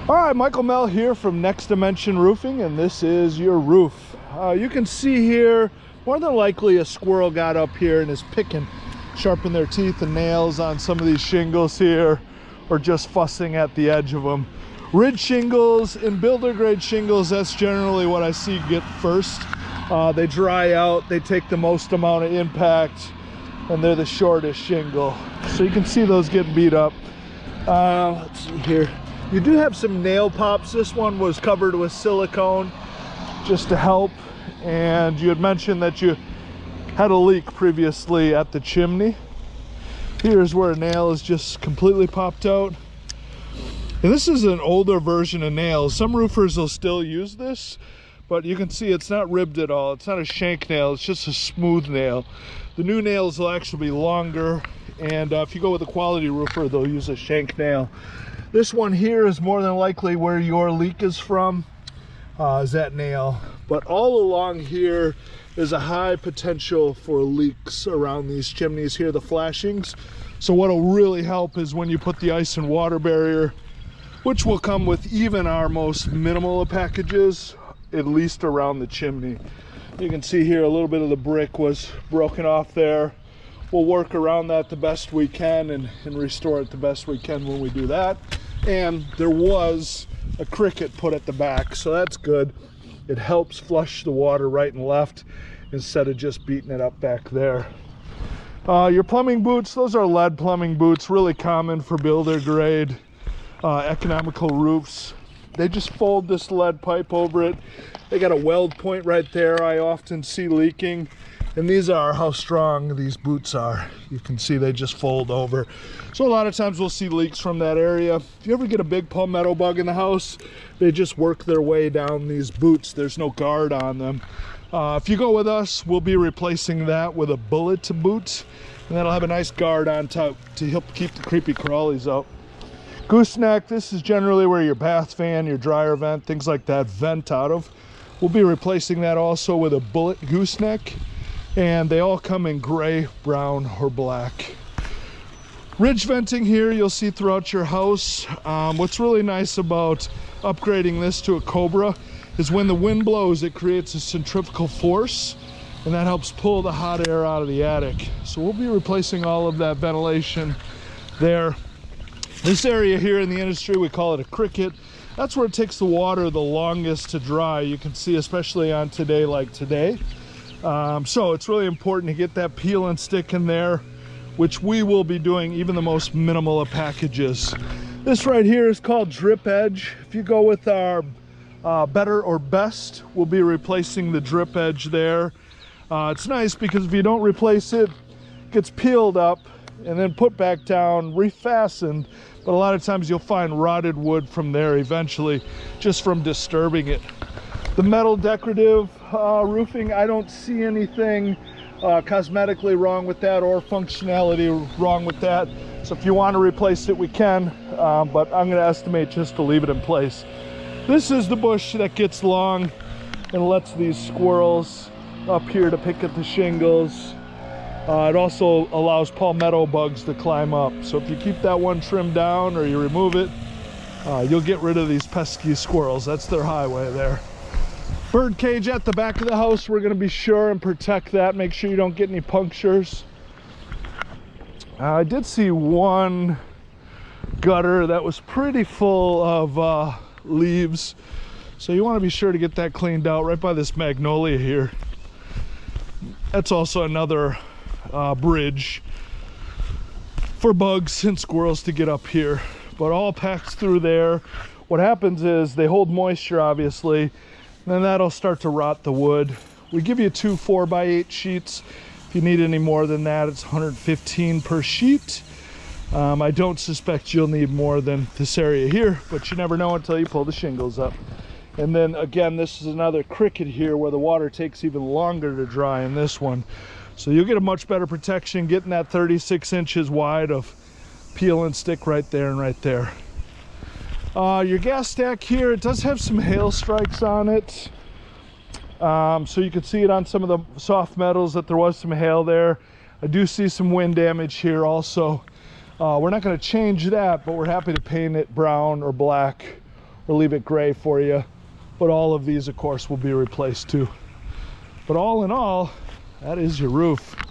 All right, Michael Mell here from Next Dimension Roofing, and this is your roof. You can see here, more than likely a squirrel got up here and is picking, sharpening their teeth and nails on some of these shingles here, or just fussing at the edge of them. Ridge shingles and builder grade shingles, that's generally what I see get first. They dry out, they take the most amount of impact, and they're the shortest shingle. So you can see those getting beat up. Let's see here. You do have some nail pops. This one was covered with silicone just to help. And you had mentioned that you had a leak previously at the chimney. Here's where a nail is just completely popped out. And this is an older version of nails. Some roofers will still use this, but you can see it's not ribbed at all. It's not a shank nail, it's just a smooth nail. The new nails will actually be longer, and if you go with a quality roofer, they'll use a shank nail. This one here is more than likely where your leak is from, is that nail. But all along here is a high potential for leaks around these chimneys here, the flashings. So what'll really help is when you put the ice and water barrier, which will come with even our most minimal of packages, at least around the chimney. You can see here a little bit of the brick was broken off there. We'll work around that the best we can and restore it the best we can when we do that. And there was a cricket put at the back, so that's good. It helps flush the water right and left instead of just beating it up back there. Your plumbing boots, those are lead plumbing boots, really common for builder grade economical roofs. They just fold this lead pipe over it. They got a weld point right there I often see leaking. And these are how strong these boots are. You can see they just fold over. So a lot of times we'll see leaks from that area. If you ever get a big palmetto bug in the house, they just work their way down these boots. There's no guard on them. If you go with us, we'll be replacing that with a bullet boot, and that'll have a nice guard on top to help keep the creepy crawlies out. Gooseneck, this is generally where your bath fan, your dryer vent, things like that vent out of. We'll be replacing that also with a bullet gooseneck. And they all come in gray, brown, or black. Ridge venting here you'll see throughout your house. What's really nice about upgrading this to a Cobra is when the wind blows, it creates a centrifugal force, and that helps pull the hot air out of the attic. So we'll be replacing all of that ventilation there. This area here in the industry, we call it a cricket. That's where it takes the water the longest to dry. You can see, especially on today like today. So it's really important to get that peel and stick in there, which we will be doing even the most minimal of packages. This right here is called drip edge. If you go with our better or best, we'll be replacing the drip edge there. It's nice because if you don't replace it, it gets peeled up and then put back down, refastened, but a lot of times you'll find rotted wood from there eventually just from disturbing it. The metal decorative roofing, I don't see anything cosmetically wrong with that or functionality wrong with that. So if you want to replace it, we can, but I'm going to estimate just to leave it in place. This is the bush that gets long and lets these squirrels up here to pick at the shingles. It also allows palmetto bugs to climb up. So if you keep that one trimmed down or you remove it, you'll get rid of these pesky squirrels. That's their highway there. Bird cage at the back of the house, we're going to be sure and protect that. Make sure you don't get any punctures. I did see one gutter that was pretty full of leaves, so you want to be sure to get that cleaned out right by this magnolia here. That's also another bridge for bugs and squirrels to get up here, but all packed through there. What happens is they hold moisture, obviously, then that'll start to rot the wood. We give you 2 4x8 sheets. If you need any more than that, it's $115 per sheet. I don't suspect you'll need more than this area here, but you never know until you pull the shingles up. And then again, this is another cricket here where the water takes even longer to dry in this one. So you'll get a much better protection getting that 36 inches wide of peel and stick right there and right there. Your gas stack here, it does have some hail strikes on it. So you can see it on some of the soft metals that there was some hail there. I do see some wind damage here also. We're not going to change that, but we're happy to paint it brown or black or leave it gray for you. But all of these, of course, will be replaced too. But all in all, that is your roof.